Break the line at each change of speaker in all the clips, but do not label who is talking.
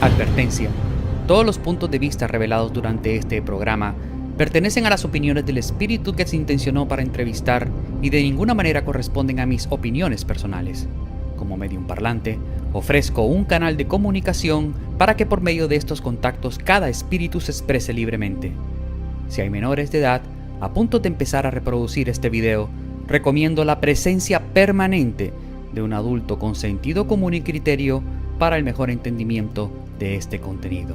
Advertencia. Todos los puntos de vista revelados durante este programa pertenecen a las opiniones del espíritu que se intencionó para entrevistar y de ninguna manera corresponden a mis opiniones personales. Como medium parlante, ofrezco un canal de comunicación para que por medio de estos contactos cada espíritu se exprese libremente. Si hay menores de edad a punto de empezar a reproducir este video, recomiendo la presencia permanente de un adulto con sentido común y criterio para el mejor entendimiento de este contenido.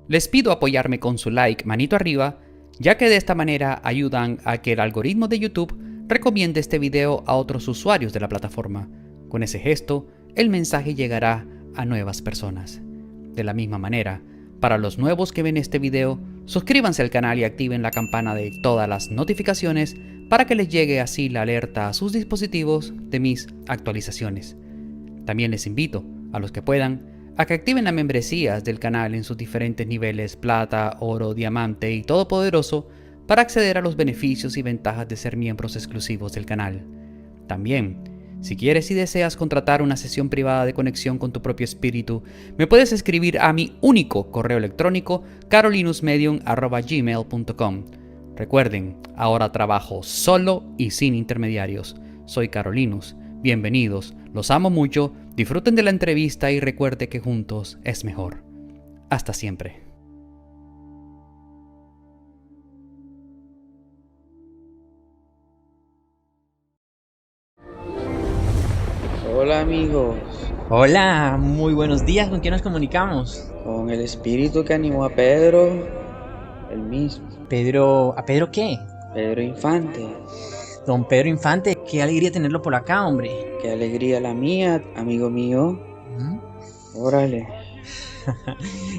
Les pido apoyarme con su like, manito arriba, ya que de esta manera ayudan a que el algoritmo de YouTube recomiende este video a otros usuarios de la plataforma. Con ese gesto, el mensaje llegará a nuevas personas. De la misma manera, para los nuevos que ven este video, suscríbanse al canal y activen la campana de todas las notificaciones para que les llegue así la alerta a sus dispositivos de mis actualizaciones. También les invito, a los que puedan, a que activen las membresías del canal en sus diferentes niveles plata, oro, diamante y todopoderoso para acceder a los beneficios y ventajas de ser miembros exclusivos del canal. También, si quieres y deseas contratar una sesión privada de conexión con tu propio espíritu, me puedes escribir a mi único correo electrónico carolinusmedium@gmail.com. Recuerden, ahora trabajo solo y sin intermediarios. Soy Carolinus. Bienvenidos, los amo mucho, disfruten de la entrevista y recuerde que juntos es mejor. Hasta siempre.
Hola amigos,
Hola, muy buenos días. ¿Con quién nos comunicamos?
con el espíritu que animó a Pedro, el mismo,
Pedro, ¿a Pedro qué?
Pedro Infante.
Don Pedro Infante, qué alegría tenerlo por acá, hombre.
Qué alegría la mía, amigo mío. Órale.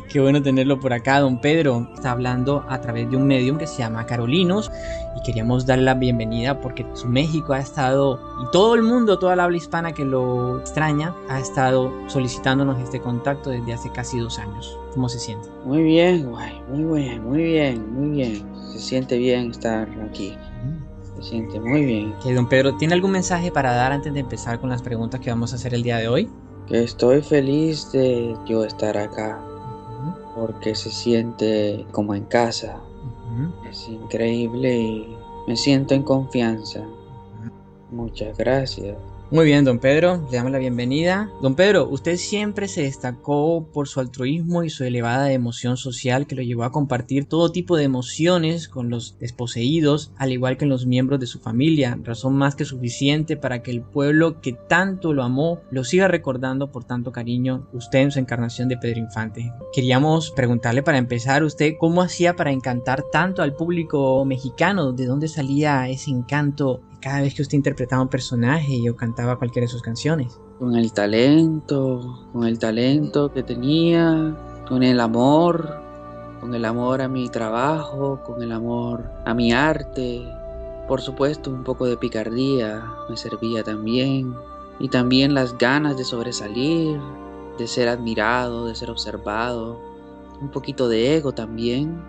Qué bueno tenerlo por acá, don Pedro. Está hablando a través de un medium que se llama Carolinus y queríamos darle la bienvenida porque su México ha estado, y todo el mundo, toda la habla hispana que lo extraña, ha estado solicitándonos este contacto desde hace casi 2 años. ¿Cómo se siente?
Muy bien, guay, muy bien. Se siente bien estar aquí. Se siente muy bien.
Que don Pedro, ¿tiene algún mensaje para dar antes de empezar con las preguntas que vamos a hacer el día de hoy?
Que estoy feliz de yo estar acá porque se siente como en casa. Es increíble y me siento en confianza. Muchas gracias.
Muy bien, don Pedro, le damos la bienvenida. Don Pedro, usted siempre se destacó por su altruismo y su elevada emoción social que lo llevó a compartir todo tipo de emociones con los desposeídos, al igual que los miembros de su familia, razón más que suficiente para que el pueblo que tanto lo amó lo siga recordando por tanto cariño, usted en su encarnación de Pedro Infante. Queríamos preguntarle para empezar, usted cómo hacía para encantar tanto al público mexicano, de dónde salía ese encanto cada vez que usted interpretaba un personaje o cantaba cualquiera de sus canciones.
Con el talento que tenía, con el amor a mi trabajo, con el amor a mi arte. Por supuesto, un poco de picardía me servía también. Y también las ganas de sobresalir, de ser admirado, de ser observado. Un poquito de ego también.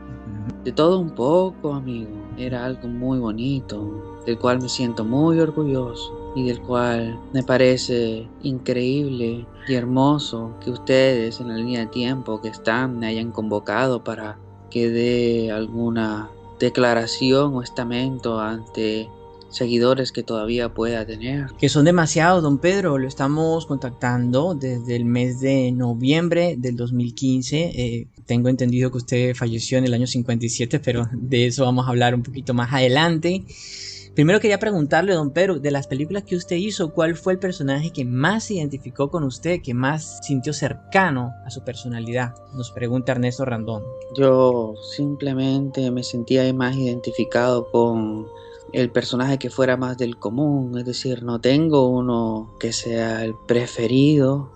De todo un poco, amigo. Era algo muy bonito, del cual me siento muy orgulloso y del cual me parece increíble y hermoso que ustedes en la línea de tiempo que están me hayan convocado para que dé alguna declaración o estamento ante seguidores que todavía pueda tener.
Que son demasiados, don Pedro. Lo estamos contactando desde el mes de noviembre del 2015. Tengo entendido que usted falleció en el año 57, pero de eso vamos a hablar un poquito más adelante. Primero quería preguntarle, don Pedro, de las películas que usted hizo, ¿cuál fue el personaje que más se identificó con usted, que más sintió cercano a su personalidad? Nos pregunta Ernesto Randón.
Yo simplemente me sentía más identificado con el personaje que fuera más del común, es decir, no tengo uno que sea el preferido,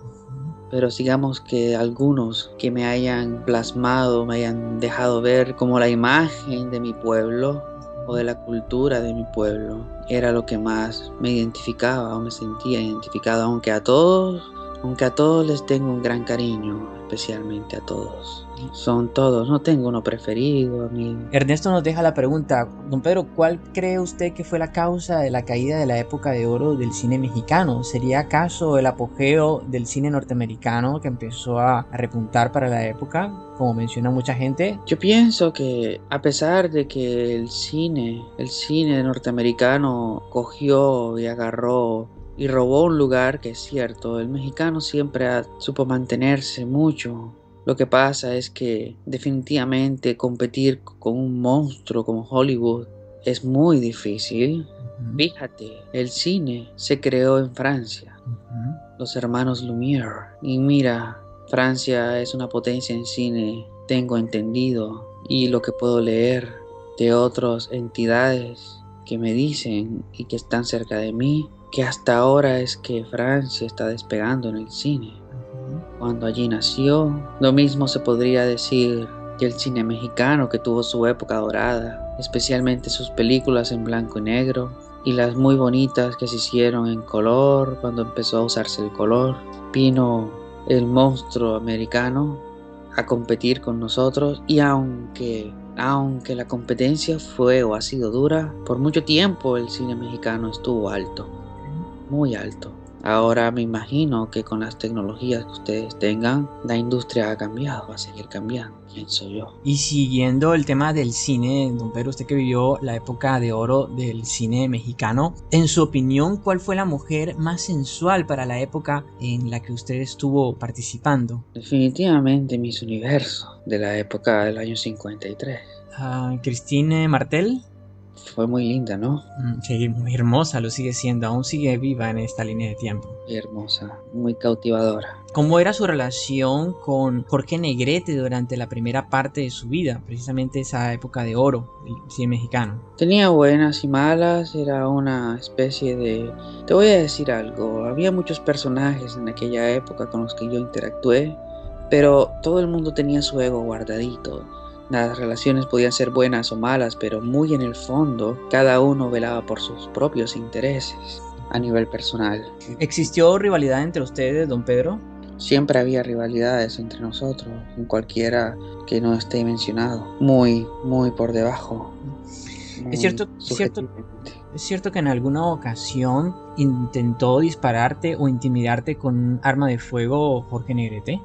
pero digamos que algunos que me hayan plasmado, me hayan dejado ver como la imagen de mi pueblo o de la cultura de mi pueblo, era lo que más me identificaba o me sentía identificado, aunque a todos aunque a todos les tengo un gran cariño, especialmente a todos. Son todos, no tengo uno preferido, amigo.
Ernesto nos deja la pregunta, don Pedro, ¿cuál cree usted que fue la causa de la caída de la época de oro del cine mexicano? ¿Sería acaso el apogeo del cine norteamericano que empezó a repuntar para la época, como menciona mucha gente?
Yo pienso que a pesar de que el cine norteamericano cogió y agarró y robó un lugar, que es cierto, el mexicano siempre supo mantenerse mucho. Lo que pasa es que definitivamente competir con un monstruo como Hollywood es muy difícil. Fíjate, el cine se creó en Francia, los hermanos Lumière. Y mira, Francia es una potencia en cine, tengo entendido, y lo que puedo leer de otras entidades que me dicen y que están cerca de mí, que hasta ahora es que Francia está despegando en el cine. Cuando allí nació, lo mismo se podría decir que el cine mexicano, que tuvo su época dorada, especialmente sus películas en blanco y negro y las muy bonitas que se hicieron en color cuando empezó a usarse el color. Vino el monstruo americano a competir con nosotros, y aunque la competencia fue o ha sido dura, por mucho tiempo el cine mexicano estuvo alto, muy alto. Ahora me imagino que con las tecnologías que ustedes tengan, la industria ha cambiado, va a seguir cambiando, pienso yo.
Y siguiendo el tema del cine, don Pedro, usted que vivió la época de oro del cine mexicano, en su opinión, ¿cuál fue la mujer más sensual para la época en la que usted estuvo participando?
Definitivamente Miss Universo, de la época del año 53.
¿Christine Martel?
Fue muy linda, ¿no?
Sí, muy hermosa, lo sigue siendo, aún sigue viva en esta línea de tiempo.
Muy hermosa, muy cautivadora.
¿Cómo era su relación con Jorge Negrete durante la primera parte de su vida, precisamente esa época de oro del cine mexicano?
Tenía buenas y malas, era una especie de... Te voy a decir algo, había muchos personajes en aquella época con los que yo interactué, pero todo el mundo tenía su ego guardadito. Las relaciones podían ser buenas o malas, pero muy en el fondo, cada uno velaba por sus propios intereses a nivel personal.
¿Existió rivalidad entre ustedes, don Pedro?
Siempre había rivalidades entre nosotros, con cualquiera que no esté mencionado. Muy por debajo.
Es cierto que en alguna ocasión intentó dispararte o intimidarte con un arma de fuego Jorge Negrete.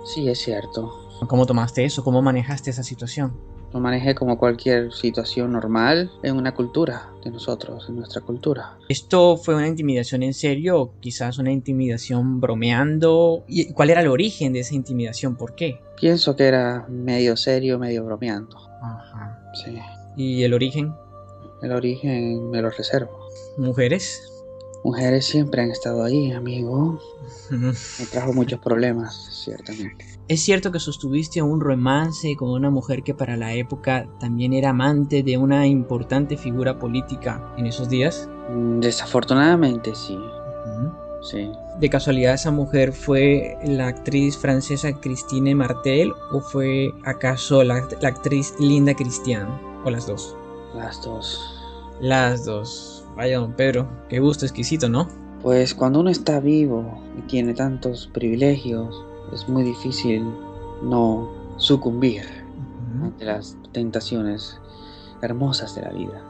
Sí, es cierto.
¿Cómo tomaste eso? ¿Cómo manejaste esa situación?
Lo manejé como cualquier situación normal en una cultura de nosotros, en nuestra cultura.
¿Esto fue una intimidación en serio o quizás una intimidación bromeando? ¿Y cuál era el origen de esa intimidación? ¿Por qué?
Pienso que era medio serio, medio bromeando.
Ajá.
Sí.
¿Y el origen?
El origen me lo reservo.
¿Mujeres?
Mujeres siempre han estado ahí, amigo. Me trajo muchos problemas, ciertamente.
¿Es cierto que sostuviste un romance con una mujer que para la época también era amante de una importante figura política en esos días?
Desafortunadamente sí. Sí.
¿De casualidad esa mujer fue la actriz francesa Christine Martel o fue acaso la actriz Linda Christian? ¿O las dos?
Las dos.
Las dos. Vaya, don Pedro, qué gusto exquisito, ¿no?
Pues cuando uno está vivo y tiene tantos privilegios, es muy difícil no sucumbir ante las tentaciones hermosas de la vida.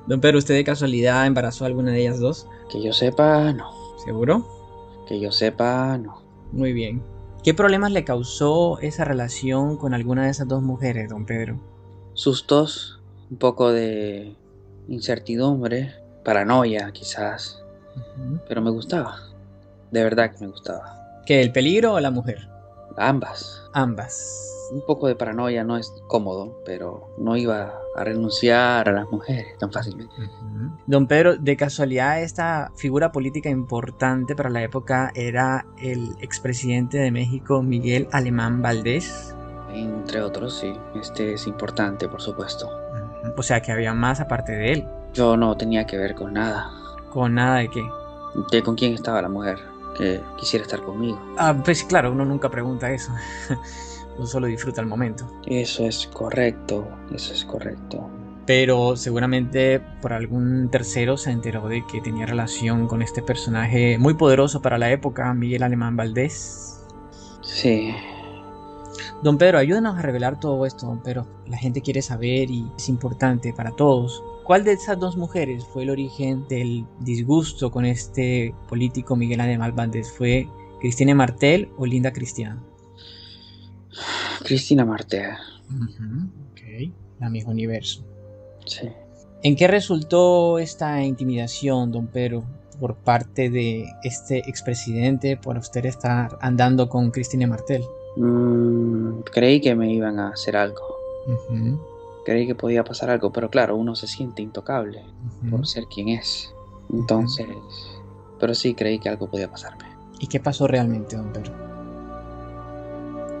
Don Pedro, ¿usted de casualidad embarazó a alguna de ellas dos?
Que yo sepa, no.
¿Seguro?
Que yo sepa, no.
Muy bien. ¿Qué problemas le causó esa relación con alguna de esas dos mujeres, don Pedro?
Sustos, un poco de incertidumbre, paranoia quizás, pero me gustaba. De verdad que me gustaba.
¿Qué, el peligro o la mujer?
Ambas.
Ambas.
Un poco de paranoia no es cómodo, pero no iba a renunciar a las mujeres tan fácilmente.
Don Pedro, de casualidad esta figura política importante para la época era el expresidente de México, Miguel Alemán Valdés.
Entre otros, sí. Este es importante, por supuesto.
O sea que había más aparte de él.
Yo no tenía que ver con nada.
¿Con nada de qué?
De con quién estaba la mujer que quisiera estar conmigo.
Pues claro, uno nunca pregunta eso. Uno solo disfruta el momento.
Eso es correcto, eso es correcto.
pero seguramente por algún tercero se enteró de que tenía relación con este personaje muy poderoso para la época, Miguel Alemán Valdés.
Sí.
Don Pedro, ayúdanos a revelar todo esto, don Pedro. La gente quiere saber y es importante para todos. ¿Cuál de esas dos mujeres fue el origen del disgusto con este político Miguel Alemán Valdés? ¿Fue Cristina Martel o Linda Cristiano?
Cristina Martel.
Ok, la misma universo.
Sí.
¿En qué resultó esta intimidación, don Pedro, por parte de este expresidente por usted estar andando con Cristina Martel?
Creí que me iban a hacer algo. Creí que podía pasar algo, pero claro, uno se siente intocable por ser quien es. Entonces, pero sí creí que algo podía pasarme.
¿Y qué pasó realmente, don Pedro?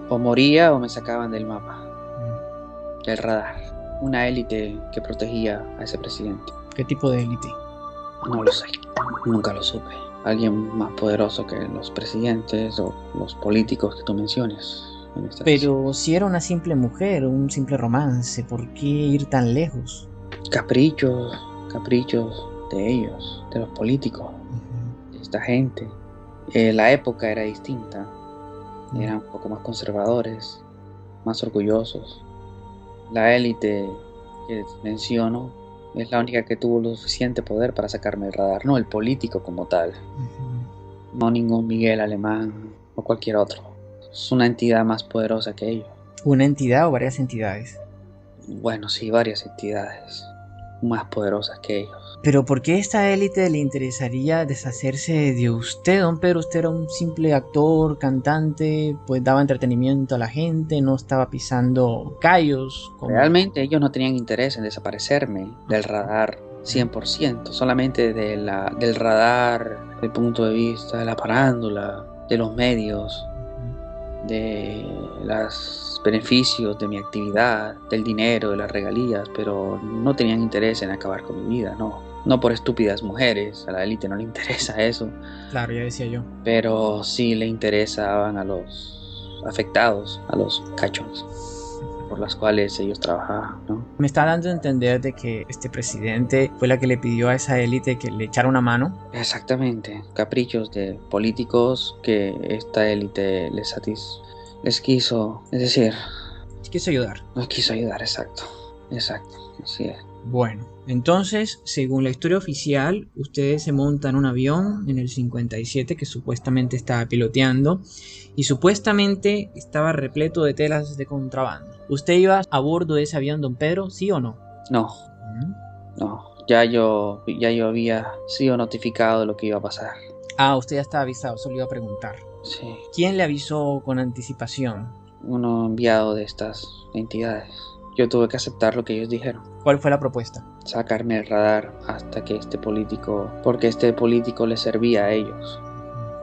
O moría o me sacaban del mapa, del radar. Una élite que protegía a ese presidente.
¿Qué tipo de élite?
No lo sé, nunca lo supe. Alguien más poderoso que los presidentes o los políticos que tú menciones.
Pero si era una simple mujer, un simple romance, ¿por qué ir tan lejos?
Caprichos de ellos, de los políticos, de esta gente. La época era distinta, eran un poco más conservadores, más orgullosos. La élite que menciono es la única que tuvo lo suficiente poder para sacarme del radar, no el político como tal, no ningún Miguel Alemán o cualquier otro. Es una entidad más poderosa que ellos.
¿Una entidad o varias entidades?
Bueno, sí, varias entidades más poderosas que ellos.
¿Pero por qué esta élite le interesaría deshacerse de usted, don Pedro? Usted era un simple actor, cantante, pues daba entretenimiento a la gente, no estaba pisando callos.
Realmente ellos no tenían interés en desaparecerme del radar 100%, solamente del radar, del punto de vista de la farándula, de los medios, de los beneficios de mi actividad, del dinero, de las regalías, pero no tenían interés en acabar con mi vida, no por estúpidas mujeres, a la élite no le interesa eso.
Claro, ya decía yo.
Pero sí le interesaban a los afectados, a los cachos por las cuales ellos trabajaban, ¿no?
Me está dando a entender de que este presidente fue la que le pidió a esa élite que le echara una mano.
Exactamente, caprichos de políticos que esta élite les quiso, es decir,
quiso ayudar.
Nos quiso ayudar, exacto, así es.
Bueno, entonces, según la historia oficial, ustedes se montan en un avión en el 57 que supuestamente estaba piloteando y supuestamente estaba repleto de telas de contrabando. ¿Usted iba a bordo de ese avión, don Pedro, sí o no?
No, ya yo había sido notificado de lo que iba a pasar.
Ah, usted ya estaba avisado, solo iba a preguntar.
Sí.
¿Quién le avisó con anticipación?
Uno enviado de estas entidades. Yo tuve que aceptar lo que ellos dijeron.
¿Cuál fue la propuesta?
Sacarme el radar hasta que porque este político les servía a ellos.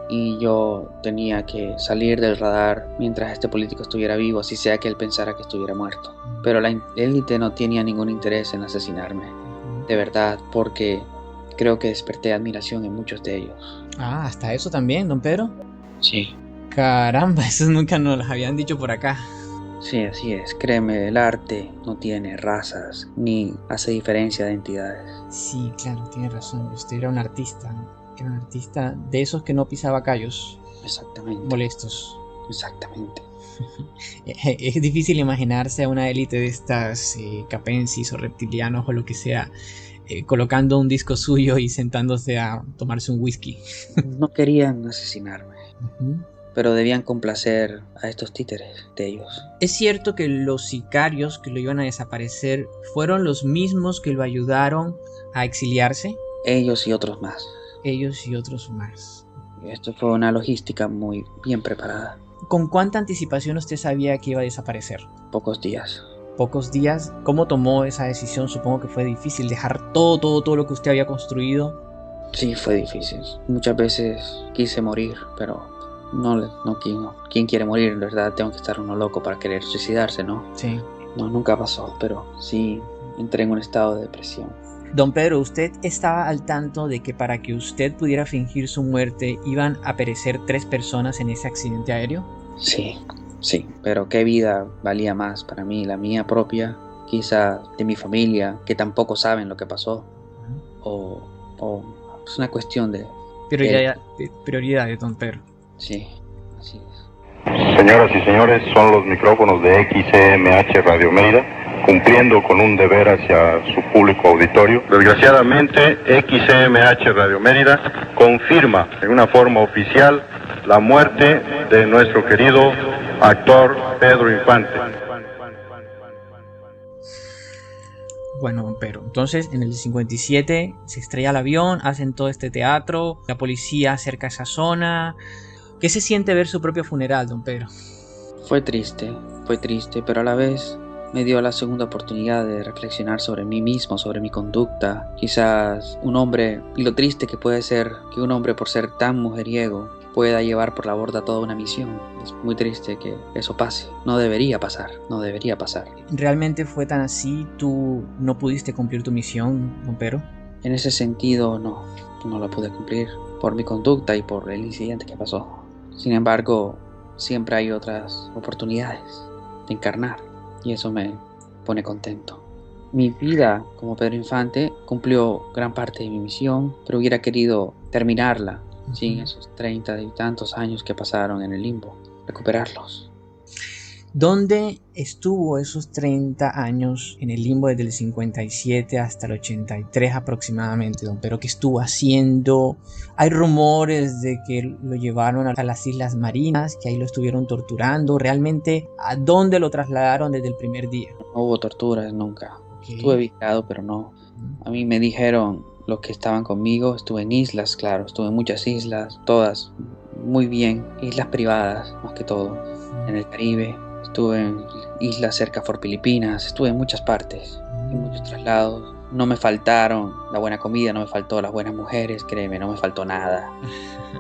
Y yo tenía que salir del radar mientras este político estuviera vivo, así sea que él pensara que estuviera muerto. Pero la élite no tenía ningún interés en asesinarme, de verdad, porque creo que desperté admiración en muchos de ellos.
Ah, ¿hasta eso también, don Pedro?
Sí.
Caramba, eso nunca nos lo habían dicho por acá.
Sí, así es. Créeme, el arte no tiene razas ni hace diferencia de entidades.
Sí, claro, tiene razón. Usted era un artista, ¿no? Era un artista de esos que no pisaba callos.
Exactamente.
Molestos.
Exactamente.
Es difícil imaginarse a una élite de estas capensis o reptilianos o lo que sea colocando un disco suyo y sentándose a tomarse un whisky.
No querían asesinarme. Pero debían complacer a estos títeres de ellos.
¿Es cierto que los sicarios que lo iban a desaparecer fueron los mismos que lo ayudaron a exiliarse?
Ellos y otros más.
Ellos y otros más.
Esto fue una logística muy bien preparada.
¿Con cuánta anticipación usted sabía que iba a desaparecer?
Pocos días.
¿Pocos días? ¿Cómo tomó esa decisión? Supongo que fue difícil dejar todo lo que usted había construido.
Sí, fue difícil. Muchas veces quise morir, pero no, ¿quién quiere morir? En verdad, tengo que estar uno loco para querer suicidarse, ¿no?
Sí.
No, nunca pasó, pero sí entré en un estado de depresión.
Don Pedro, ¿usted estaba al tanto de que para que usted pudiera fingir su muerte iban a perecer 3 personas en ese accidente aéreo?
Sí, pero qué vida valía más para mí, la mía propia quizá de mi familia, que tampoco saben lo que pasó, o es una cuestión de
prioridades, don Pedro.
Sí, así es.
Señoras y señores, son los micrófonos de XCMH Radio Mérida, cumpliendo con un deber hacia su público auditorio. Desgraciadamente, XCMH Radio Mérida confirma en una forma oficial la muerte de nuestro querido actor Pedro Infante.
Bueno, don Pedro, entonces en el 57 se estrella el avión, hacen todo este teatro, la policía acerca a esa zona. ¿Qué se siente ver su propio funeral, don Pedro?
Fue triste, pero a la vez me dio la segunda oportunidad de reflexionar sobre mí mismo, sobre mi conducta. Quizás un hombre, y lo triste que puede ser que un hombre, por ser tan mujeriego, pueda llevar por la borda toda una misión. Es muy triste que eso pase. No debería pasar.
¿Realmente fue tan así? ¿Tú no pudiste cumplir tu misión, don Pedro?
En ese sentido, no la pude cumplir por mi conducta y por el incidente que pasó. Sin embargo, siempre hay otras oportunidades de encarnar y eso me pone contento. Mi vida como Pedro Infante cumplió gran parte de mi misión, pero hubiera querido terminarla sin esos 30 y tantos años que pasaron en el limbo, recuperarlos.
¿Dónde estuvo esos 30 años en el limbo desde el 57 hasta el 83 aproximadamente, don Pedro? ¿Qué estuvo haciendo? Hay rumores de que lo llevaron a las Islas Marinas, que ahí lo estuvieron torturando. ¿Realmente a dónde lo trasladaron desde el primer día?
No hubo torturas nunca.
Okay.
Estuve vigilado, pero no. A mí me dijeron los que estaban conmigo, estuve en islas, claro, estuve en muchas islas, todas muy bien, islas privadas más que todo, en el Caribe. Estuve en islas cerca a Fort Filipinas, estuve en muchas partes, en muchos traslados. No me faltaron la buena comida, no me faltó las buenas mujeres, créeme, no me faltó nada.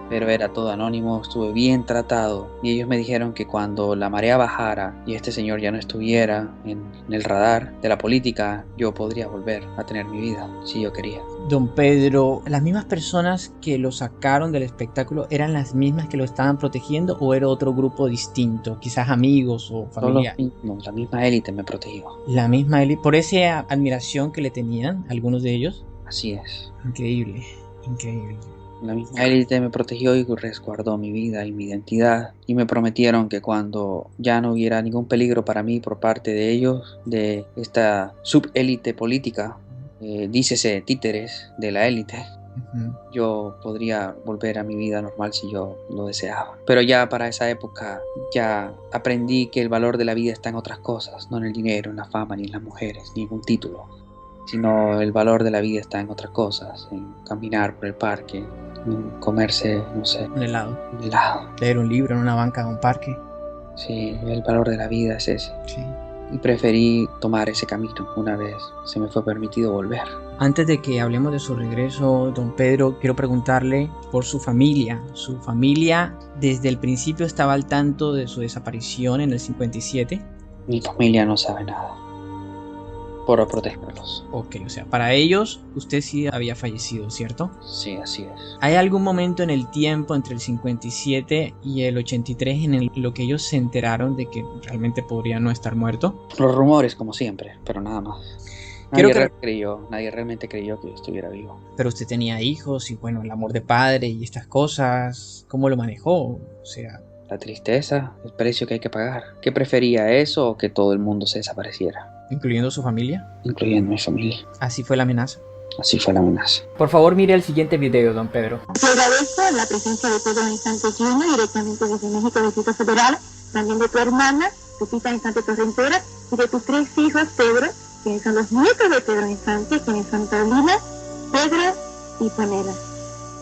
Pero era todo anónimo, estuve bien tratado. Y ellos me dijeron que cuando la marea bajara y este señor ya no estuviera en el radar de la política, yo podría volver a tener mi vida, si yo quería.
Don Pedro, ¿las mismas personas que lo sacaron del espectáculo eran las mismas que lo estaban protegiendo o era otro grupo distinto? Quizás amigos o familiares.
La misma élite me protegió.
La misma élite, por esa admiración que le tenían algunos de ellos.
Así es.
Increíble.
La misma élite me protegió y resguardó mi vida y mi identidad. Y me prometieron que cuando ya no hubiera ningún peligro para mí por parte de ellos, de esta subélite política, dícese títeres de la élite, yo podría volver a mi vida normal si yo lo deseaba. Pero ya para esa época ya aprendí que el valor de la vida está en otras cosas, no en el dinero, en la fama, ni en las mujeres, ni en un título, sino el valor de la vida está en otras cosas, en caminar por el parque, en comerse, no sé,
un helado,
leer
un libro en una banca de un parque.
Sí, el valor de la vida es ese.
Sí.
Y preferí tomar ese camino una vez se me fue permitido volver.
Antes de que hablemos de su regreso, don Pedro, quiero preguntarle por su familia. ¿Su familia desde el principio estaba al tanto de su desaparición en el 57?
Mi familia no sabe nada. Por protegerlos.
Ok, o sea, para ellos usted sí había fallecido, ¿cierto?
Sí, así es.
¿Hay algún momento en el tiempo entre el 57 y el 83 en lo que ellos se enteraron de que realmente podría no estar muerto?
Los rumores, como siempre, pero nada más. Nadie realmente creyó que yo estuviera vivo.
Pero usted tenía hijos y bueno, el amor de padre y estas cosas, ¿cómo lo manejó? O sea...
La tristeza, el precio que hay que pagar. ¿Qué prefería eso o que todo el mundo se desapareciera?
¿Incluyendo su familia?
Incluyendo mi familia.
¿Así fue la amenaza?
Así fue la amenaza.
Por favor, mire el siguiente video, don Pedro.
Te agradezco la presencia de Pedro Infante Jr., directamente desde México, Distrito Federal, también de tu hermana, Lupita Infante Torrentera, y de tus 3 hijos, Pedro, quienes son los nietos de Pedro Infante, quienes son Paulina, Pedro y Pamela.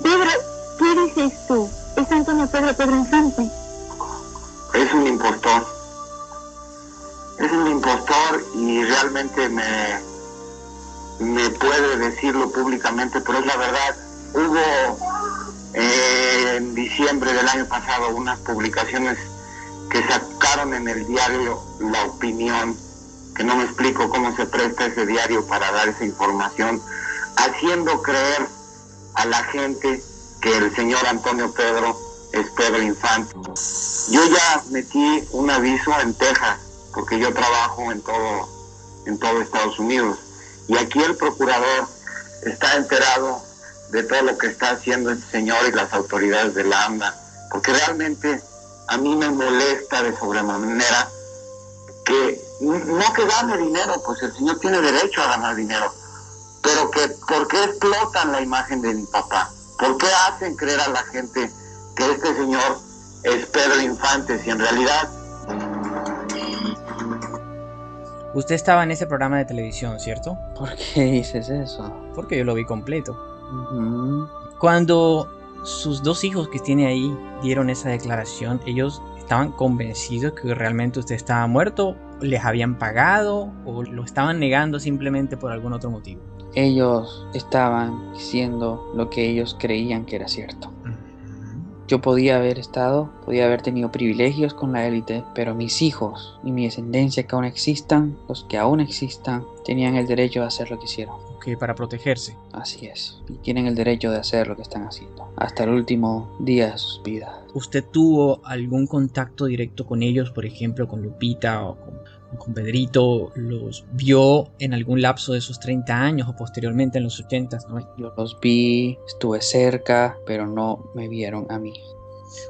Pedro, ¿qué dices tú? ¿Es Antonio Pedro Infante?
Es un impostor. Es un impostor y realmente me puede decirlo públicamente, pero es la verdad. Hubo en diciembre del año pasado unas publicaciones que sacaron en el diario La Opinión, que no me explico cómo se presta ese diario para dar esa información, haciendo creer a la gente que el señor Antonio Pedro es Pedro Infante. Yo ya metí un aviso en Texas, porque yo trabajo en todo en todo Estados Unidos. Y aquí el procurador está enterado de todo lo que está haciendo este señor y las autoridades de la AMDA, porque realmente a mí me molesta de sobremanera que no que gane dinero, pues el señor tiene derecho a ganar dinero, pero que ¿por qué explotan la imagen de mi papá? ¿Por qué hacen creer a la gente que este señor es Pedro Infante si en realidad...
Usted estaba en ese programa de televisión, ¿cierto?
¿Por qué dices eso?
Porque yo lo vi completo.
Ujú.
Cuando sus dos hijos que tiene ahí dieron esa declaración, ellos estaban convencidos que realmente usted estaba muerto, les habían pagado o lo estaban negando simplemente por algún otro motivo.
Ellos estaban diciendo lo que ellos creían que era cierto. Yo podía haber tenido privilegios con la élite, pero mis hijos y mi descendencia que aún existan, los que aún existan, tenían el derecho de hacer lo que hicieron.
Ok, para protegerse.
Así es. Y tienen el derecho de hacer lo que están haciendo, hasta el último día de sus vidas.
¿Usted tuvo algún contacto directo con ellos, por ejemplo, con Lupita o con Pedrito? ¿Los vio en algún lapso de esos 30 años o posteriormente en los 80s? ¿No?
Yo los vi, estuve cerca, pero no me vieron a mí.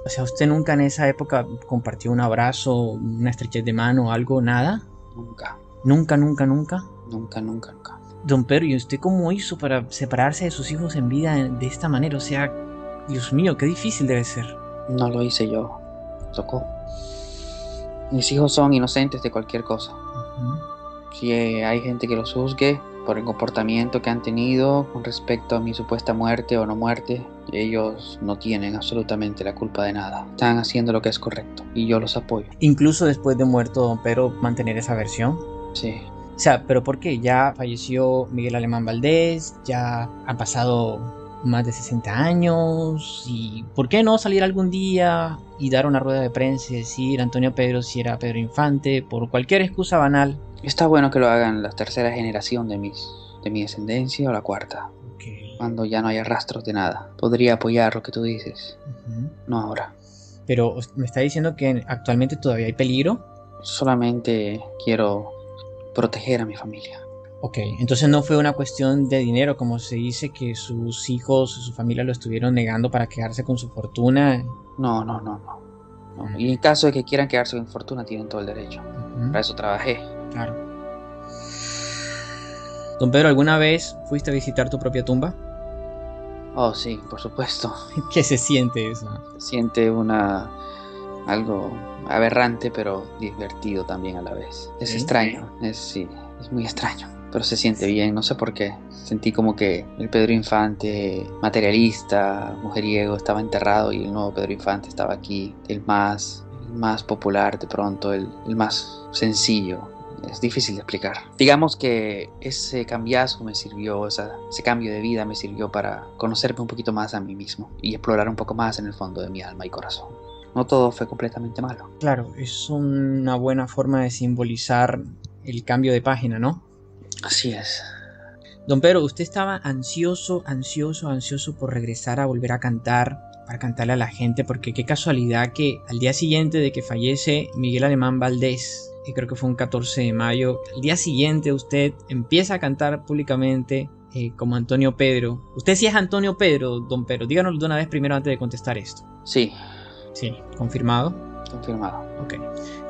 O sea, ¿usted nunca en esa época compartió un abrazo, una estrechez de mano, algo, nada?
Nunca,
¿Nunca, nunca, nunca?
nunca, nunca, nunca.
Don Pedro, ¿y usted cómo hizo para separarse de sus hijos en vida de esta manera? O sea, Dios mío, qué difícil debe ser.
No lo hice yo, tocó. Mis hijos son inocentes de cualquier cosa. Si hay gente que los juzgue por el comportamiento que han tenido con respecto a mi supuesta muerte o no muerte, ellos no tienen absolutamente la culpa de nada. Están haciendo lo que es correcto y yo los apoyo.
Incluso después de muerto Don Pedro, mantener esa versión.
Sí.
O sea, ¿pero por qué? Ya falleció Miguel Alemán Valdés, ya han pasado más de 60 años, y ¿por qué no salir algún día y dar una rueda de prensa y decir Antonio Pedro si era Pedro Infante, por cualquier excusa banal?
Está bueno que lo hagan la tercera generación de mi descendencia o la cuarta, cuando ya no haya rastros de nada. Podría apoyar lo que tú dices, no ahora.
Pero me está diciendo que actualmente todavía hay peligro.
Solamente quiero proteger a mi familia.
Ok, entonces no fue una cuestión de dinero, como se dice que sus hijos, su familia lo estuvieron negando para quedarse con su fortuna.
No. Y en caso de que quieran quedarse con fortuna, tienen todo el derecho. Para eso trabajé.
Claro. Don Pedro, ¿alguna vez fuiste a visitar tu propia tumba?
Oh, sí, por supuesto.
¿Qué se siente eso?
Se siente algo aberrante, pero divertido también a la vez. Es
¿Sí?
extraño, es muy extraño, pero se siente bien, no sé por qué. Sentí como que el Pedro Infante materialista, mujeriego, estaba enterrado y el nuevo Pedro Infante estaba aquí, el más popular de pronto, el más sencillo. Es difícil de explicar. Digamos que ese cambiazo me sirvió, ese cambio de vida me sirvió para conocerme un poquito más a mí mismo y explorar un poco más en el fondo de mi alma y corazón. No todo fue completamente malo.
Claro, es una buena forma de simbolizar el cambio de página, ¿no?
Así es.
Don Pedro, usted estaba ansioso por regresar a volver a cantar, para cantarle a la gente, porque qué casualidad que al día siguiente de que fallece Miguel Alemán Valdés, y creo que fue un 14 de mayo, al día siguiente usted empieza a cantar públicamente como Antonio Pedro. Usted sí es Antonio Pedro, don Pedro. Díganos de una vez primero antes de contestar esto.
Sí.
Sí, ¿confirmado?
Confirmado.
Ok,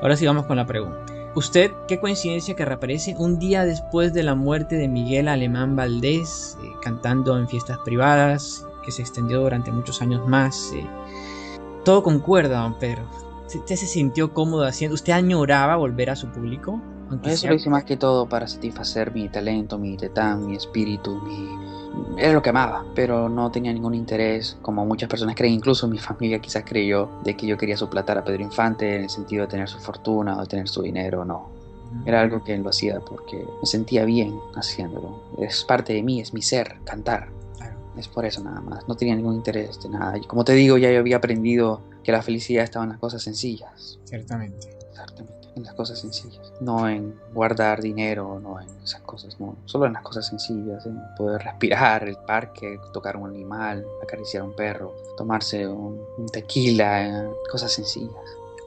ahora sí vamos con la pregunta. Usted, qué coincidencia que reaparece un día después de la muerte de Miguel Alemán Valdés, cantando en fiestas privadas, que se extendió durante muchos años más. Todo concuerda, don Pedro. ¿Usted se sintió cómodo haciendo? ¿Usted añoraba volver a su público?
Eso lo hice más que todo para satisfacer mi talento, mi tetán, mi espíritu, era lo que amaba, pero no tenía ningún interés, como muchas personas creen, incluso mi familia quizás creyó, de que yo quería suplantar a Pedro Infante en el sentido de tener su fortuna o de tener su dinero. No, era algo que él lo hacía porque me sentía bien haciéndolo. Es parte de mí, es mi ser, cantar. Es por eso nada más, no tenía ningún interés de nada. Y como te digo, ya yo había aprendido que la felicidad estaba en las cosas sencillas.
Ciertamente.
Exactamente, en las cosas sencillas. No en guardar dinero, no en esas cosas, no. Solo en las cosas sencillas, en poder respirar, el parque, tocar un animal, acariciar un perro, tomarse un tequila, cosas sencillas.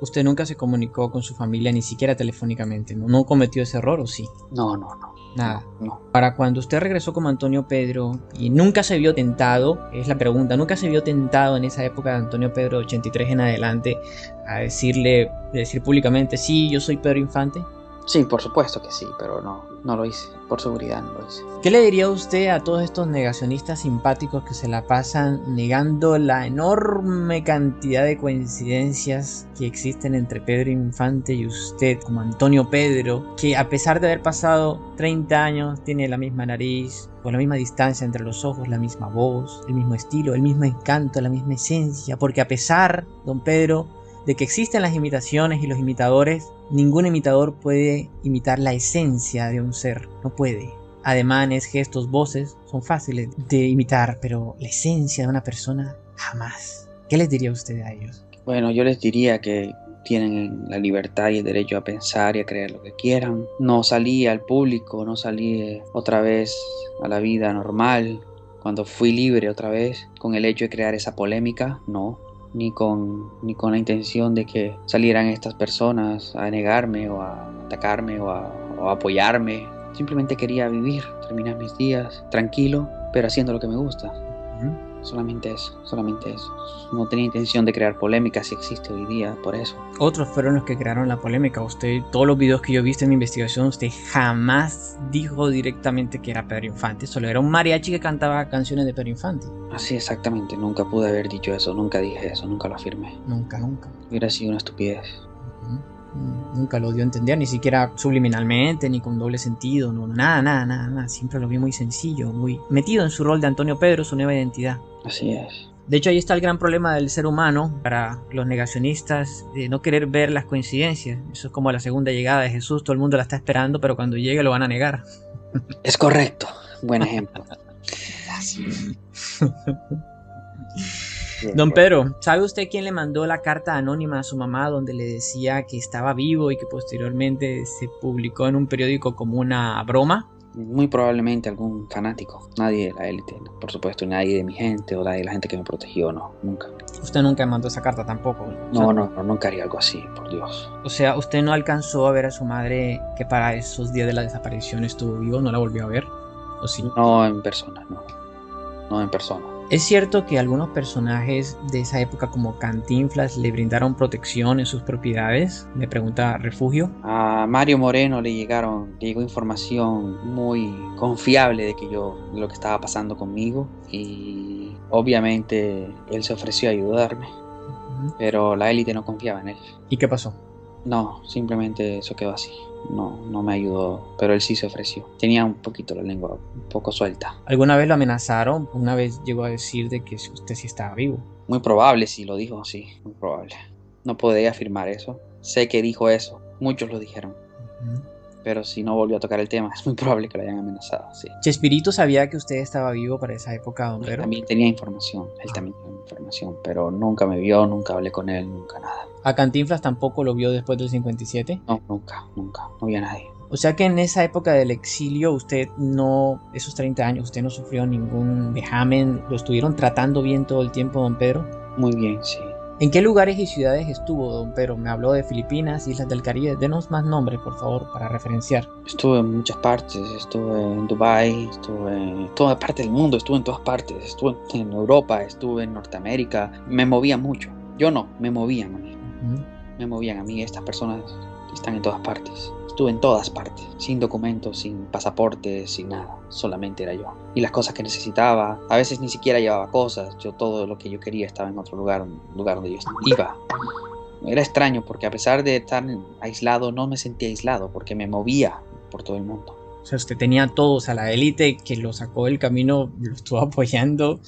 Usted nunca se comunicó con su familia, ni siquiera telefónicamente, ¿no? ¿No cometió ese error o sí?
No.
Nada.
No.
Para cuando usted regresó como Antonio Pedro y nunca se vio tentado, es la pregunta, ¿nunca se vio tentado en esa época de Antonio Pedro 83 en adelante a decir públicamente, sí, yo soy Pedro Infante?
Sí, por supuesto que sí, pero no lo hice. Por seguridad no lo hice.
¿Qué le diría usted a todos estos negacionistas simpáticos que se la pasan negando la enorme cantidad de coincidencias que existen entre Pedro Infante y usted como Antonio Pedro, que a pesar de haber pasado 30 años tiene la misma nariz, con la misma distancia entre los ojos, la misma voz, el mismo estilo, el mismo encanto, la misma esencia? Porque a pesar, don Pedro, de que existen las imitaciones y los imitadores, ningún imitador puede imitar la esencia de un ser, no puede. Ademanes, gestos, voces son fáciles de imitar, pero la esencia de una persona jamás. ¿Qué les diría usted a ellos?
Bueno, yo les diría que tienen la libertad y el derecho a pensar y a creer lo que quieran. No salí al público, no salí otra vez a la vida normal. Cuando fui libre otra vez, con el hecho de crear esa polémica, no. Ni con la intención de que salieran estas personas a negarme o a atacarme o a apoyarme. Simplemente quería vivir, terminar mis días tranquilo, pero haciendo lo que me gusta. Solamente eso. No tenía intención de crear polémica si existe hoy día, por eso.
Otros fueron los que crearon la polémica. Usted, todos los videos que yo he visto en mi investigación, usted jamás dijo directamente que era Pedro Infante. Solo era un mariachi que cantaba canciones de Pedro Infante.
Así exactamente, nunca pude haber dicho eso, nunca dije eso, nunca lo afirmé.
Nunca.
Hubiera sido una estupidez.
Nunca lo dio a entender, ni siquiera subliminalmente, ni con doble sentido, no, nada. Siempre lo vi muy sencillo, muy metido en su rol de Antonio Pedro, su nueva identidad.
Así es.
De hecho, ahí está el gran problema del ser humano para los negacionistas, de no querer ver las coincidencias. Eso es como la segunda llegada de Jesús, todo el mundo la está esperando, pero cuando llegue lo van a negar.
Es correcto, buen ejemplo.
Don Pedro, ¿sabe usted quién le mandó la carta anónima a su mamá donde le decía que estaba vivo y que posteriormente se publicó en un periódico como una broma?
Muy probablemente algún fanático, nadie de la élite, por supuesto, nadie de mi gente o nadie de la gente que me protegió, no, nunca.
Usted nunca mandó esa carta tampoco.
No, nunca haría algo así, por Dios.
O sea, ¿usted no alcanzó a ver a su madre que para esos días de la desaparición estuvo vivo? ¿No la volvió a ver? ¿O sí?
No en persona, no en persona.
¿Es cierto que algunos personajes de esa época como Cantinflas le brindaron protección en sus propiedades? Me pregunta Refugio.
A Mario Moreno le llegó información muy confiable de lo que estaba pasando conmigo y obviamente él se ofreció a ayudarme, pero la élite no confiaba en él.
¿Y qué pasó?
No, simplemente eso quedó así. No me ayudó, pero él sí se ofreció. Tenía un poquito la lengua un poco suelta.
¿Alguna vez lo amenazaron? Una vez llegó a decir de que usted sí estaba vivo.
Muy probable, si lo dijo, sí, muy probable. No podría afirmar eso. Sé que dijo eso, muchos lo dijeron. Pero si no volvió a tocar el tema, es muy probable que lo hayan amenazado, sí.
¿Chespirito sabía que usted estaba vivo para esa época, don Pedro?
También tenía información, él también tenía información, pero nunca me vio, nunca hablé con él, nunca nada.
¿A Cantinflas tampoco lo vio después del 57?
No, nunca, no había nadie.
O sea que en esa época del exilio usted esos 30 años, usted no sufrió ningún vejamen, ¿lo estuvieron tratando bien todo el tiempo, don Pedro?
Muy bien, sí.
¿En qué lugares y ciudades estuvo, don Pedro? Me habló de Filipinas, Islas del Caribe. Denos más nombres, por favor, para referenciar.
Estuve en muchas partes. Estuve en Dubái, estuve en toda parte del mundo, estuve en todas partes. Estuve en Europa, estuve en Norteamérica. Me movía mucho. Yo no, me movían a mí. Me movían a mí. Estas personas están en todas partes. Estuve en todas partes, sin documentos, sin pasaporte, sin nada. Solamente era yo. Y las cosas que necesitaba, a veces ni siquiera llevaba cosas. Todo lo que yo quería estaba en otro lugar, un lugar donde yo iba. Era extraño porque a pesar de estar aislado, no me sentía aislado porque me movía por todo el mundo.
O sea, usted tenía todo, o sea, la élite que lo sacó del camino lo estuvo apoyando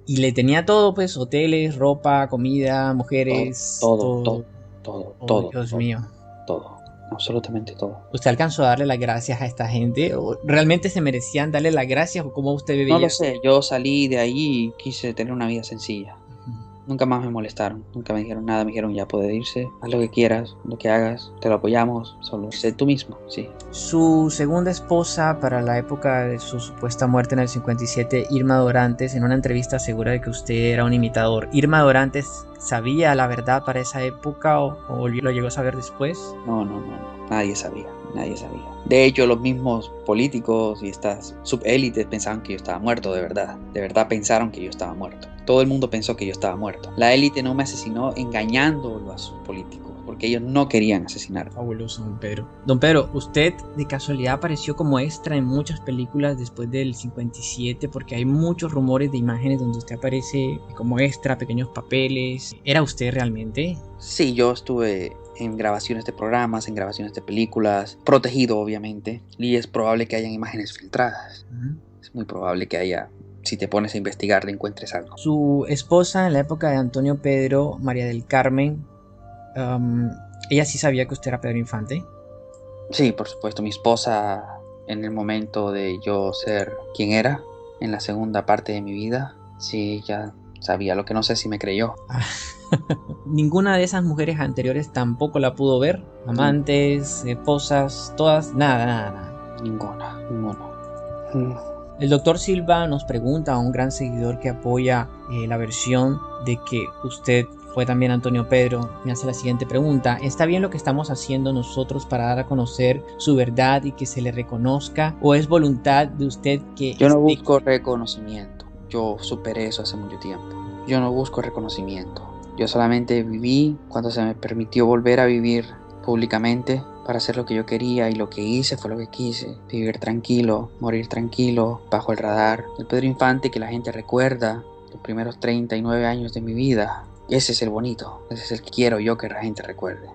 y le tenía todo, pues, hoteles, ropa, comida, mujeres,
todo.
Dios mío.
Todo, absolutamente todo.
¿Usted alcanzó a darle las gracias a esta gente? ¿O realmente se merecían darle las gracias o cómo usted vivía?
No lo sé, yo salí de ahí y quise tener una vida sencilla. Nunca más me molestaron, nunca me dijeron nada, me dijeron ya puedes irse, haz lo que quieras, lo que hagas, te lo apoyamos, solo sé tú mismo, sí.
Su segunda esposa para la época de su supuesta muerte en el 57, Irma Dorantes, en una entrevista asegura de que usted era un imitador. ¿Irma Dorantes sabía la verdad para esa época o lo llegó a saber después?
No, nadie sabía. De hecho, los mismos políticos y estas subélites pensaban que yo estaba muerto, de verdad pensaron que yo estaba muerto. Todo el mundo pensó que yo estaba muerto. La élite no me asesinó engañándolo a sus políticos, porque ellos no querían asesinarme.
Fabuloso, don Pedro. Don Pedro, usted de casualidad apareció como extra en muchas películas después del 57, porque hay muchos rumores de imágenes donde usted aparece como extra, pequeños papeles. ¿Era usted realmente?
Sí, yo estuve en grabaciones de programas, en grabaciones de películas, protegido obviamente, y es probable que hayan imágenes filtradas. Es muy probable que haya, si te pones a investigar, le encuentres algo.
Su esposa en la época de Antonio Pedro, María del Carmen, ¿ella sí sabía que usted era Pedro Infante?
Sí, por supuesto, mi esposa en el momento de yo ser quien era, en la segunda parte de mi vida, sí, ella sabía, lo que no sé si me creyó.
Ninguna de esas mujeres anteriores tampoco la pudo ver. Amantes, esposas, todas, nada.
Ninguna.
El doctor Silva nos pregunta, a un gran seguidor que apoya la versión de que usted fue también Antonio Pedro, me hace la siguiente pregunta: ¿está bien lo que estamos haciendo nosotros para dar a conocer su verdad y que se le reconozca? ¿O es voluntad de usted que...
Yo no busco reconocimiento. Yo superé eso hace mucho tiempo. Yo no busco reconocimiento. Yo solamente viví cuando se me permitió volver a vivir públicamente para hacer lo que yo quería, y lo que hice fue lo que quise: vivir tranquilo, morir tranquilo, bajo el radar. El Pedro Infante que la gente recuerda, los primeros 39 años de mi vida. Ese es el bonito, ese es el que quiero yo que la gente recuerde.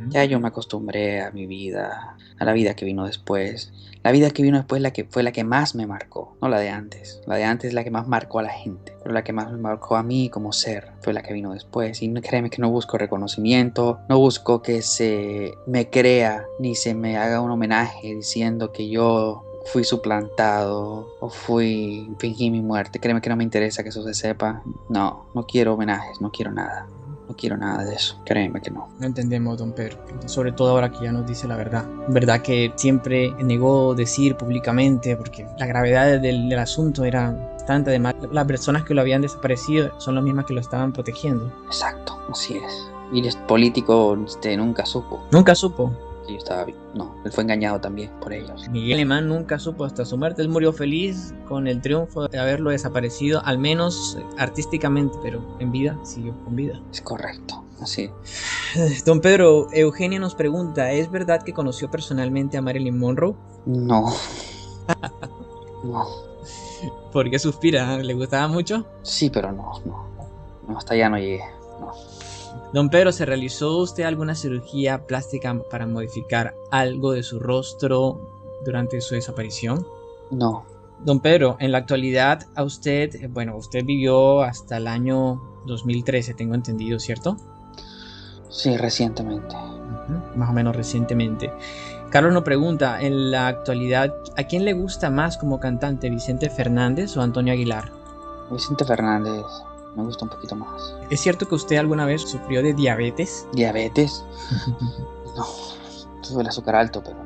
Ya yo me acostumbré a mi vida, a la vida que vino después. La vida que vino después fue la que más me marcó, no la de antes. La de antes es la que más marcó a la gente, pero la que más me marcó a mí como ser fue la que vino después. Y créeme que no busco reconocimiento, no busco que se me crea ni se me haga un homenaje diciendo que yo fui suplantado o fingí mi muerte. Créeme que no me interesa que eso se sepa. No quiero homenajes, no quiero nada. No quiero nada de eso, créeme que no.
No entendemos, don Pedro, sobre todo ahora que ya nos dice la verdad. Verdad que siempre negó decir públicamente, porque la gravedad del asunto era tanta. Además, las personas que lo habían desaparecido son las mismas que lo estaban protegiendo.
Exacto, así es. Y el político nunca supo.
Nunca supo.
Que yo estaba vivo. No, él fue engañado también por ellos.
Miguel Alemán nunca supo hasta su muerte. Él murió feliz con el triunfo de haberlo desaparecido, al menos artísticamente, pero en vida siguió con vida.
Es correcto, así.
Don Pedro, Eugenia nos pregunta: ¿es verdad que conoció personalmente a Marilyn Monroe?
No. No.
¿Por qué suspira? ¿Le gustaba mucho?
Sí, pero no, hasta allá no llegué. No.
Don Pedro, ¿se realizó usted alguna cirugía plástica para modificar algo de su rostro durante su desaparición?
No.
Don Pedro, en la actualidad a usted, usted vivió hasta el año 2013, tengo entendido, ¿cierto?
Sí, recientemente.
Más o menos recientemente. Carlos nos pregunta, en la actualidad, ¿a quién le gusta más como cantante, Vicente Fernández o Antonio Aguilar?
Vicente Fernández me gusta un poquito más.
¿Es cierto que usted alguna vez sufrió de diabetes?
¿Diabetes? No, tuve el azúcar alto, pero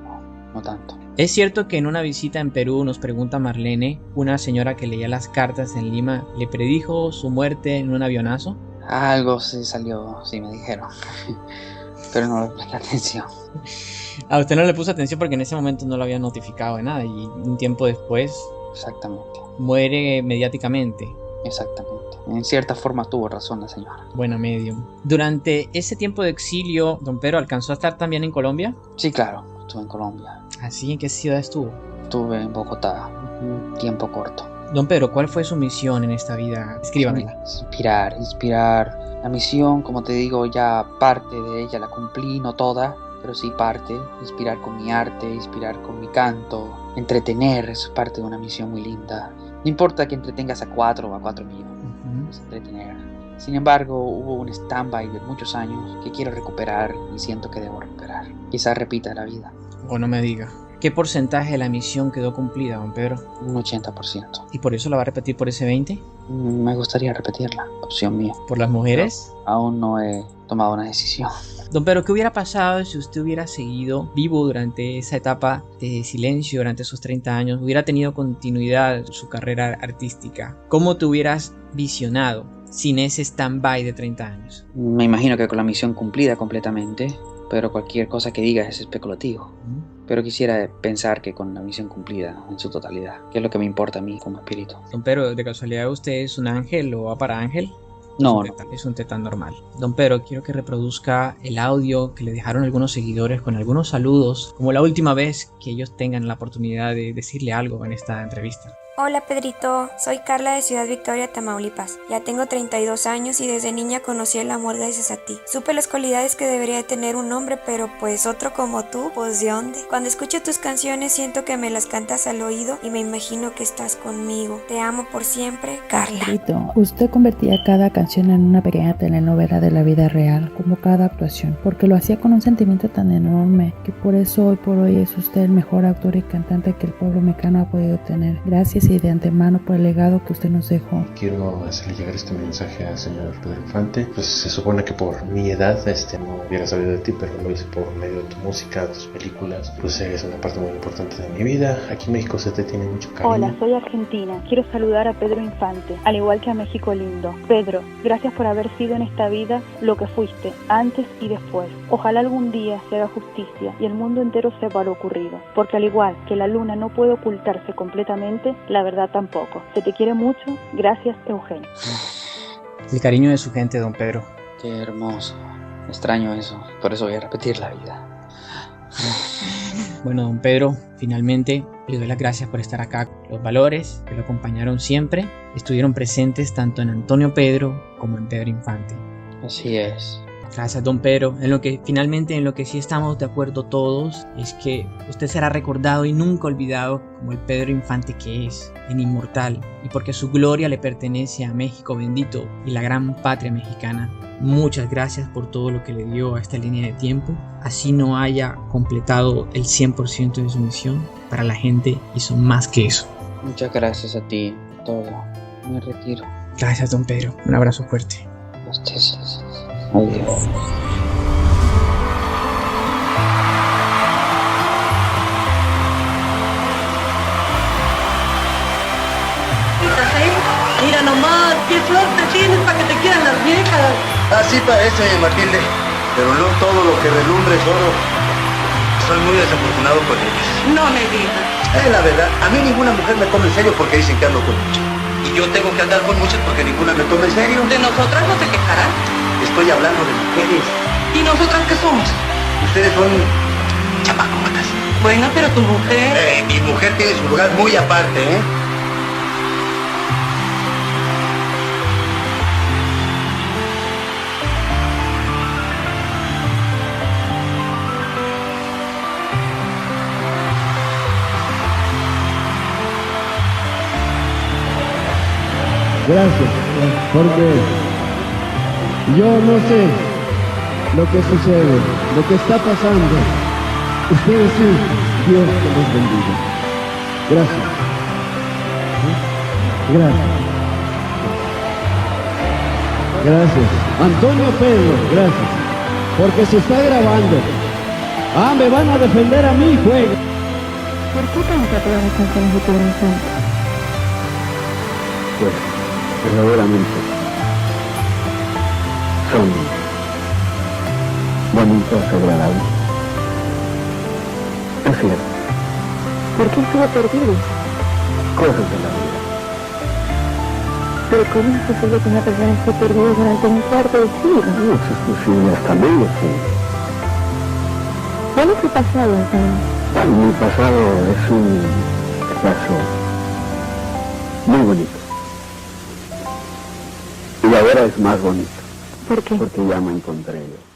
no tanto.
¿Es cierto que en una visita en Perú, nos pregunta Marlene, una señora que leía las cartas en Lima, le predijo su muerte en un avionazo?
Algo sí salió, sí me dijeron, pero no le presté atención.
A usted no le puso atención porque en ese momento no lo había notificado de nada, y un tiempo después...
Exactamente.
Muere mediáticamente.
Exactamente. En cierta forma tuvo razón la señora.
Buena medium. Durante ese tiempo de exilio, don Pedro, ¿alcanzó a estar también en Colombia?
Sí, claro, estuve en Colombia.
¿Así? ¿En qué ciudad estuvo?
Estuve en Bogotá, un tiempo corto.
Don Pedro, ¿cuál fue su misión en esta vida? Escríbamela.
Inspirar. La misión, como te digo, ya parte de ella la cumplí, no toda, pero sí parte. Inspirar con mi arte, inspirar con mi canto, entretener, es parte de una misión muy linda. No importa que entretengas a 4 o a 4 millones, es entretener. Sin embargo, hubo un stand-by de muchos años que quiero recuperar y siento que debo recuperar. Quizás repita la vida.
O no me diga. ¿Qué porcentaje de la misión quedó cumplida, don Pedro?
Un 80%.
¿Y por eso la va a repetir por ese 20%?
Me gustaría repetirla, opción mía.
¿Por las mujeres?
Pero aún no he tomado una decisión.
Don Pedro, ¿qué hubiera pasado si usted hubiera seguido vivo durante esa etapa de silencio, durante esos 30 años? ¿Hubiera tenido continuidad su carrera artística? ¿Cómo te hubieras visionado sin ese stand-by de 30 años?
Me imagino que con la misión cumplida completamente, pero cualquier cosa que digas es especulativo. Pero quisiera pensar que con la misión cumplida en su totalidad, que es lo que me importa a mí como espíritu.
Don Pedro, ¿de casualidad usted es un ángel o va para ángel?
No,
Es un tetán normal. Don Pedro, quiero que reproduzca el audio que le dejaron algunos seguidores con algunos saludos, como la última vez que ellos tengan la oportunidad de decirle algo en esta entrevista.
Hola Pedrito, soy Carla de Ciudad Victoria, Tamaulipas. Ya tengo 32 años y desde niña conocí el amor gracias a ti. Supe las cualidades que debería de tener un hombre, pero pues otro como tú, pues ¿de dónde? Cuando escucho tus canciones siento que me las cantas al oído y me imagino que estás conmigo. Te amo por siempre, Carla.
Pedrito, usted convertía cada canción en una pequeña telenovela de la vida real, como cada actuación, porque lo hacía con un sentimiento tan enorme que por eso hoy por hoy es usted el mejor actor y cantante que el pueblo mexicano ha podido tener. Gracias y de antemano por el legado que usted nos dejó.
Quiero hacerle llegar este mensaje al señor Pedro Infante. Pues se supone que por mi edad no hubiera sabido de ti, pero lo hice por medio de tu música, de tus películas. Pues es una parte muy importante de mi vida. Aquí en México se te tiene mucho cariño.
Hola, soy argentina. Quiero saludar a Pedro Infante, al igual que a México lindo. Pedro, gracias por haber sido en esta vida lo que fuiste, antes y después. Ojalá algún día se haga justicia y el mundo entero sepa lo ocurrido, porque al igual que la luna no puede ocultarse completamente, la verdad tampoco. Se te quiere mucho. Gracias, Eugenio.
El cariño de su gente, don Pedro.
Qué hermoso. Extraño eso. Por eso voy a repetir la vida.
Bueno, don Pedro, finalmente le doy las gracias por estar acá. Los valores que lo acompañaron siempre estuvieron presentes tanto en Antonio Pedro como en Pedro Infante.
Así es.
Gracias, don Pedro. En lo que sí estamos de acuerdo todos es que usted será recordado y nunca olvidado como el Pedro Infante que es, en inmortal, y porque su gloria le pertenece a México bendito y la gran patria mexicana. Muchas gracias por todo lo que le dio a esta línea de tiempo. Así no haya completado el 100% de su misión, para la gente hizo más que eso.
Muchas gracias a ti, todo. Me retiro.
Gracias, don Pedro. Un abrazo fuerte.
Gracias. Adiós.
Mira nomás, qué suerte tienes para que te quieran las viejas.
Así parece, Matilde, pero no todo lo que relumbre es oro. Soy muy desafortunado con ellos.
No me digas.
La verdad, a mí ninguna mujer me toma en serio porque dicen que ando con muchas. Y yo tengo que andar con muchas porque ninguna me toma en serio.
De nosotras no se quejarán.
Estoy hablando de mujeres.
¿Y nosotras qué somos?
Ustedes son chamacotas.
Bueno, pero tu mujer...
Mi mujer tiene su lugar muy aparte, ¿eh?
Gracias, porque yo no sé lo que sucede, lo que está pasando. Ustedes sí, Dios que los bendiga. Gracias. Gracias. Gracias. Antonio Pedro, gracias. Porque se está grabando. Me van a defender a mí, juego.
¿Por qué canta todas las canciones de Pedro Infante?
Pues, verdaderamente son bonitas, agradables. Es cierto.
¿Por qué estuvo perdido?
Cosas de la vida.
Pero ¿cómo es posible que una persona esté perdida durante un cuarto de siglo?
No, eso es posible hasta medio siglo.
¿Cuál es su pasado, entonces?
Mi pasado es un caso muy bonito. Y ahora es más bonito.
¿Por qué?
Porque ya me encontré yo.